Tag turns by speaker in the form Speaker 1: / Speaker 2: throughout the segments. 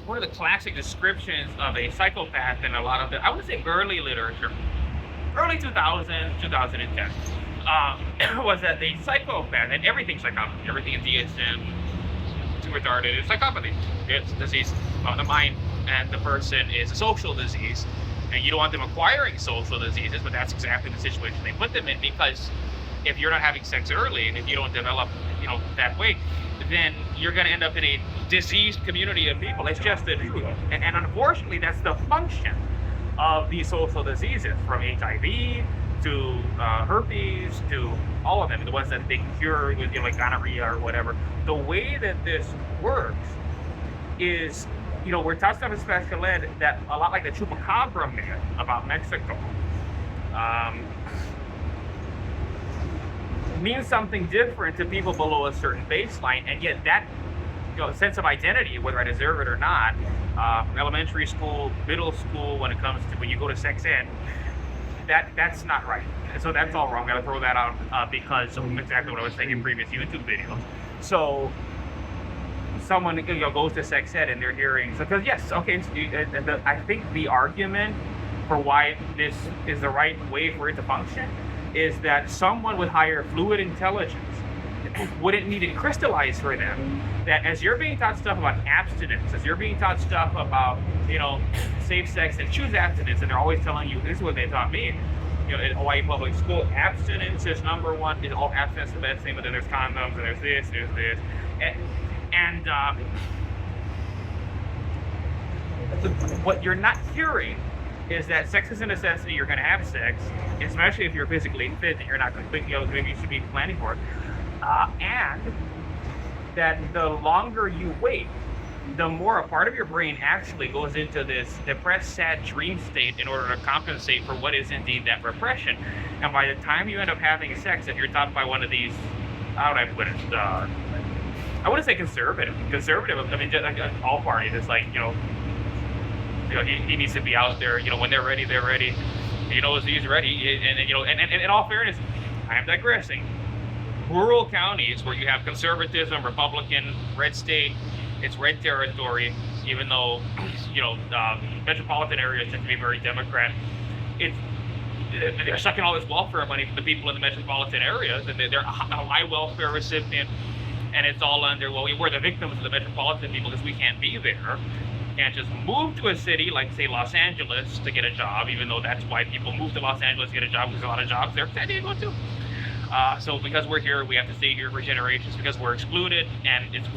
Speaker 1: one of the classic descriptions of a psychopath in a lot of the, I would say early literature, early 2000, 2010, was that the psychopath, and everything's psychopathy, everything in DSM, too retarded, is psychopathy. It's disease of the mind, and the person is a social disease, and you don't want them acquiring social diseases, but that's exactly the situation they put them in, because if you're not having sex early, and if you don't develop, that way, then you're going to end up in a diseased community of people. It's just the truth. And unfortunately, that's the function of these social diseases, from HIV to herpes to all of them, the ones that they can cure with like gonorrhea or whatever. The way that this works is, we're taught stuff in special ed that a lot like the chupacabra myth about Mexico means something different to people below a certain baseline, and yet that sense of identity, whether I deserve it or not, from elementary school, middle school, when you go to sex ed, that's not right. So that's all wrong. I gotta throw that out because of exactly what I was saying in previous YouTube videos. So someone goes to sex ed and they're hearing, because yes, okay, I think the argument for why this is the right way for it to function is that someone with higher fluid intelligence wouldn't need it crystallized for them. That as you're being taught stuff about abstinence, as you're being taught stuff about, safe sex, and choose abstinence, and they're always telling you, this is what they taught me, in Hawaii public school, abstinence is number one, is all abstinence is the best thing, but then there's condoms, and there's this, and what you're not hearing is that sex is a necessity. You're going to have sex, especially if you're physically fit and you're not completely, maybe you should be planning for it. And that the longer you wait, the more a part of your brain actually goes into this depressed, sad dream state in order to compensate for what is indeed that repression. And by the time you end up having sex, if you're taught by one of these, how would I put it? I wouldn't say conservative. I mean, just like all parties. It's like, he needs to be out there, when they're ready, they're ready. He knows he's ready. And in all fairness, I am digressing. Rural counties where you have conservatism, Republican, red state, it's red territory, even though, metropolitan areas tend to be very Democrat. They're sucking all this welfare money from the people in the metropolitan areas, and they're a high welfare recipient, and it's all under, we're the victims of the metropolitan people because we can't be there. Can't just move to a city like, say, Los Angeles to get a job, even though that's why people move to Los Angeles to get a job, because there's a lot of jobs there. San Diego too. So because we're here, we have to stay here for generations because we're excluded, and it's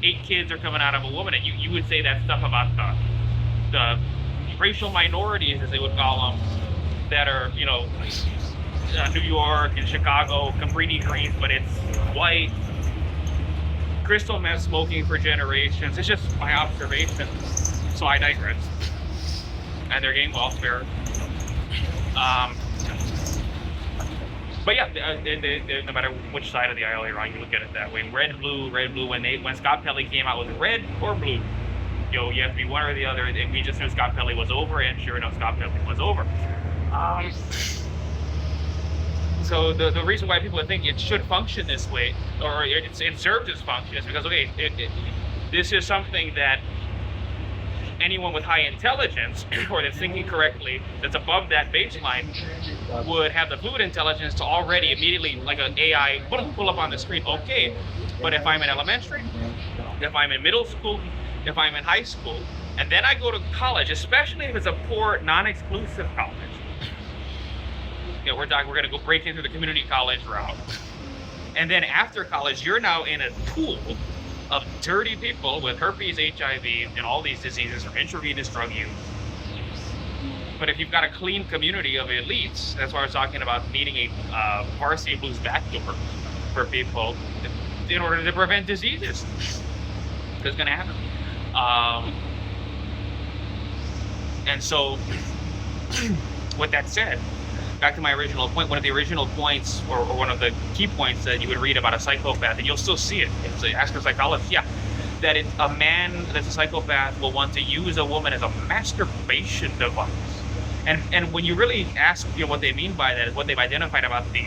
Speaker 1: 8 kids are coming out of a woman, and you would say that stuff about the racial minorities, as they would call them, that are, New York and Chicago, Cabrini Greens, but it's white, crystal meth smoking for generations. It's just my observation. So I digress. And they're getting welfare. But yeah, no matter which side of the aisle you're on, you look at it that way. Red, blue. When Scott Pelley came out with red or blue, you have to be one or the other. And we just knew Scott Pelley was over, and sure enough, Scott Pelley was over. So the reason why people think it should function this way, or it serves its function, is because, okay, this is something that anyone with high intelligence, or that's thinking correctly, that's above that baseline, would have the fluid intelligence to already immediately, like an AI, pull up on the screen, okay. But if I'm in elementary, if I'm in middle school, if I'm in high school, and then I go to college, especially if it's a poor, non-exclusive college, we're going to go break into the community college route. And then after college, you're now in a pool of dirty people with herpes, HIV, and all these diseases from intravenous drug use. But if you've got a clean community of elites, that's why I was talking about needing a varsity blues backdoor for people in order to prevent diseases. It's going to happen. And so, with that said, back to my original point, one of the original points, or one of the key points that you would read about a psychopath, and you'll still see it, ask a psychologist, that a man that's a psychopath will want to use a woman as a masturbation device. And when you really ask what they mean by that, is what they've identified about the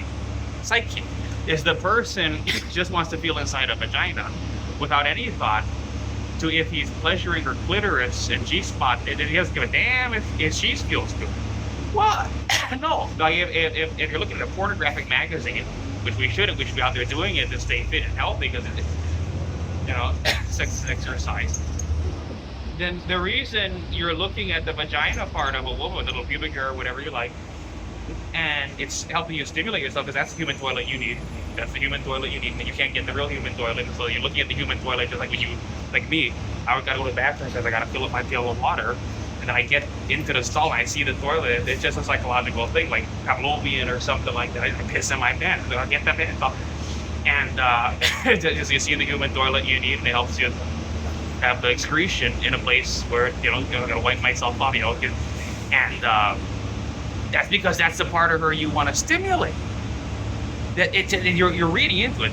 Speaker 1: psyche, is the person just wants to feel inside a vagina without any thought to if he's pleasuring her clitoris and G-spot, and he doesn't give a damn if she feels good. Well, no. Like if you're looking at a pornographic magazine, which we shouldn't, we should be out there doing it to stay fit and healthy because it's, you know, sex is exercise. Then the reason you're looking at the vagina part of a woman, little pubic hair or whatever you like, and it's helping you stimulate yourself because that's the human toilet you need. That's the human toilet you need, and you can't get the real human toilet. So you're looking at the human toilet just like when you, like me, I gotta go to the bathroom because I gotta fill up my pail of water, and then I get into the stall and I see the toilet. It's just a psychological thing, like Pavlovian or something like that. I piss in my pants, so I get the pants off, and just you see the human toilet you need, and it helps you have the excretion in a place where I'm gonna wipe myself off, and that's because that's the part of her you want to stimulate. That you're reading into it.